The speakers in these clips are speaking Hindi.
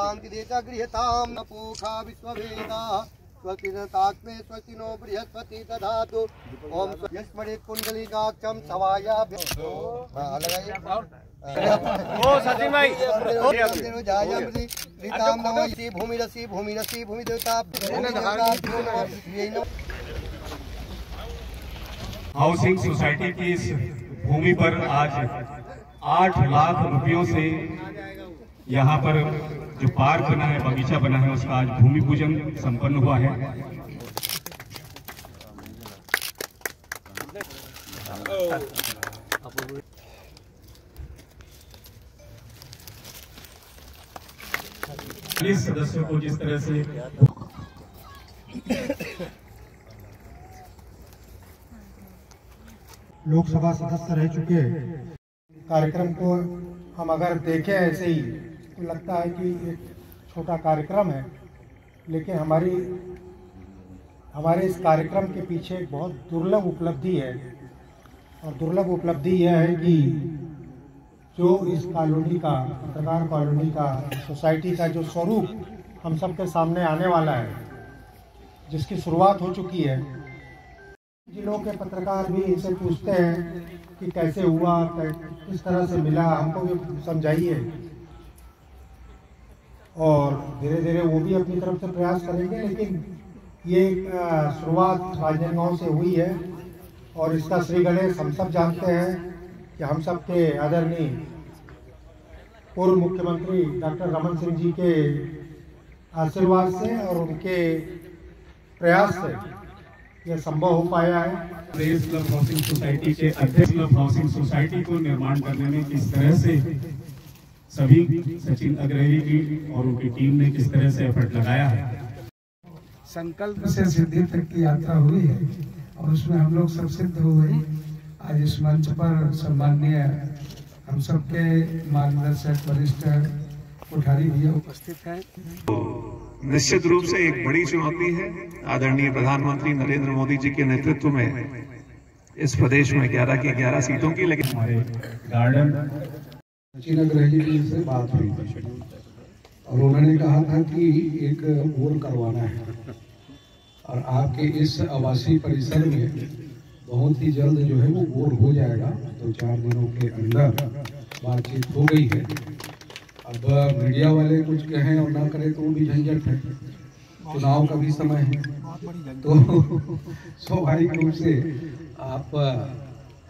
शांति देता गृहताम नपोखा विश्ववेदा स्वस्तिरतात्मे स्वस्तिनो बृहस्पति दधातु ओम यस्मरे कुंडलिकाक्षम सवाया ओ सचिन भाई रीताम नमः भूमिरसी भूमिरसी भूमि देवता हाउसिंग सोसाइटी की इस भूमि पर आज 8 लाख रुपयों से यहाँ पर जो पार्क बना है, बगीचा बना है, उसका आज भूमि पूजन संपन्न हुआ है। इस सदस्यों को जिस तरह से लोकसभा सदस्य रह चुके कार्यक्रम को हम अगर देखें ऐसे ही तो लगता है कि एक छोटा कार्यक्रम है, लेकिन हमारे इस कार्यक्रम के पीछे एक बहुत दुर्लभ उपलब्धि है। और दुर्लभ उपलब्धि यह है कि जो इस कॉलोनी का, पत्रकार कॉलोनी का, सोसाइटी का जो स्वरूप हम सबके सामने आने वाला है, जिसकी शुरुआत हो चुकी है। जिलों के पत्रकार भी इनसे पूछते हैं कि कैसे हुआ, किस तरह से मिला, हमको भी समझाइए। और धीरे धीरे वो भी अपनी तरफ से प्रयास करेंगे, लेकिन ये शुरुआत राजनांदगांव से हुई है। और इसका श्री गणेश हम सब जानते हैं कि हम सब के आदरणीय पूर्व मुख्यमंत्री डॉक्टर रमन सिंह जी के आशीर्वाद से और उनके प्रयास से ये संभव हो पाया है। प्रेस क्लब हाउसिंग सोसाइटी के अध्यक्ष क्लब हाउसिंग सोसाइटी को निर्माण करने में किस तरह से सभी सचिन अग्रही जी और उनकी टीम ने किस तरह से एफर्ट लगाया है। संकल्प से सिद्धि तक की यात्रा हुई है और उसमें हम लोग सब सिद्ध हुए। आज इस मंच पर सम्माननीय हम सबके मार्गदर्शक वरिष्ठ कोठारी भैया उपस्थित हैं। निश्चित रूप से एक बड़ी चुनौती है। आदरणीय प्रधानमंत्री नरेंद्र मोदी जी के नेतृत्व में इस प्रदेश में 11 की 11 सीटों की, लेकिन हमारे गार्डन सचिन अग्रही जी से बात हुई और उन्होंने कहा था कि एक बोर करवाना है और आपके इस आवासीय परिसर में बहुत ही जल्द जो है वो बोर हो जाएगा। 2-4 दिनों के अंदर बातचीत हो गई है। अब मीडिया वाले कुछ कहें और ना करें तो वो भी झंझट है, चुनाव का भी समय है। तो स्वाभाविक रूप से आप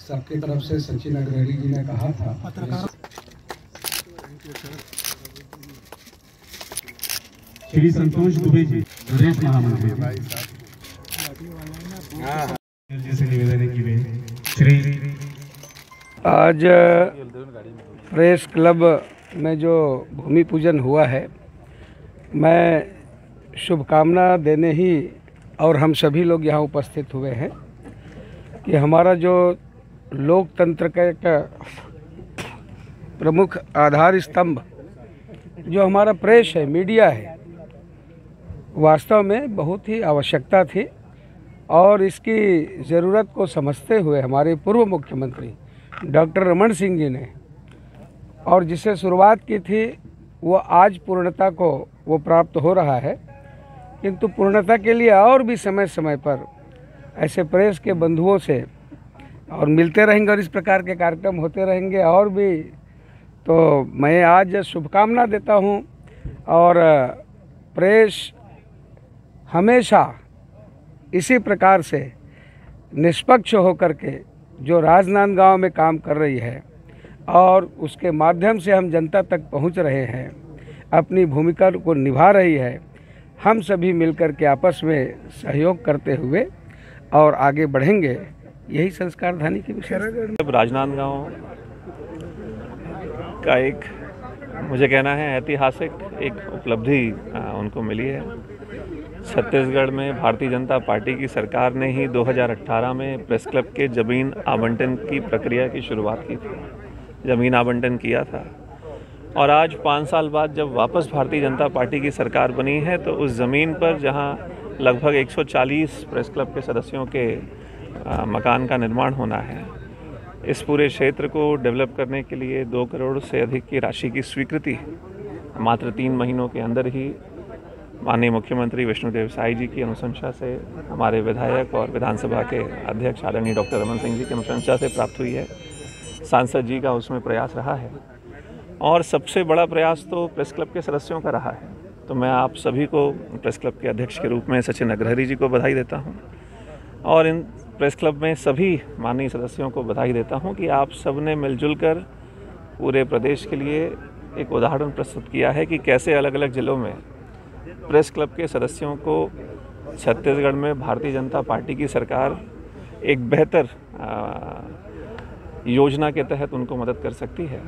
सबके तरफ से सचिन अग्रही जी ने कहा था। श्री संतोष दुबे जी, प्रदेश महामंत्री जैसे निवेदन की गई। श्री आज प्रेस क्लब में जो भूमि पूजन हुआ है, मैं शुभकामना देने ही और हम सभी लोग यहाँ उपस्थित हुए हैं कि हमारा जो लोकतंत्र का प्रमुख आधार स्तंभ जो हमारा प्रेस है, मीडिया है, वास्तव में बहुत ही आवश्यकता थी। और इसकी ज़रूरत को समझते हुए हमारे पूर्व मुख्यमंत्री डॉक्टर रमन सिंह जी ने और जिसे शुरुआत की थी वो आज पूर्णता को वो प्राप्त हो रहा है, किंतु पूर्णता के लिए और भी समय समय पर ऐसे प्रेस के बंधुओं से और मिलते रहेंगे और इस प्रकार के कार्यक्रम होते रहेंगे और भी। तो मैं आज शुभकामना देता हूं और प्रेस हमेशा इसी प्रकार से निष्पक्ष होकर के जो राजनांदगांव में काम कर रही है और उसके माध्यम से हम जनता तक पहुंच रहे हैं, अपनी भूमिका को निभा रही है। हम सभी मिलकर के आपस में सहयोग करते हुए और आगे बढ़ेंगे, यही संस्कारधानी की विषय। राजनांदगांव का एक मुझे कहना है ऐतिहासिक एक उपलब्धि उनको मिली है। छत्तीसगढ़ में भारतीय जनता पार्टी की सरकार ने ही 2018 में प्रेस क्लब के ज़मीन आवंटन की प्रक्रिया की शुरुआत की थी, ज़मीन आवंटन किया था। और आज 5 साल बाद जब वापस भारतीय जनता पार्टी की सरकार बनी है तो उस ज़मीन पर जहां लगभग 140 प्रेस क्लब के सदस्यों के मकान का निर्माण होना है, इस पूरे क्षेत्र को डेवलप करने के लिए 2 करोड़ से अधिक की राशि की स्वीकृति मात्र 3 महीनों के अंदर ही माननीय मुख्यमंत्री विष्णुदेव साई जी की अनुशंसा से, हमारे विधायक और विधानसभा के अध्यक्ष आदरणीय डॉक्टर रमन सिंह जी की अनुशंसा से प्राप्त हुई है। सांसद जी का उसमें प्रयास रहा है और सबसे बड़ा प्रयास तो प्रेस क्लब के सदस्यों का रहा है। तो मैं आप सभी को प्रेस क्लब के अध्यक्ष के रूप में सचिन अग्रहरी जी को बधाई देता हूँ और इन प्रेस क्लब में सभी माननीय सदस्यों को बधाई देता हूँ कि आप सब ने मिलजुल कर पूरे प्रदेश के लिए एक उदाहरण प्रस्तुत किया है कि कैसे अलग अलग जिलों में प्रेस क्लब के सदस्यों को छत्तीसगढ़ में भारतीय जनता पार्टी की सरकार एक बेहतर योजना के तहत उनको मदद कर सकती है।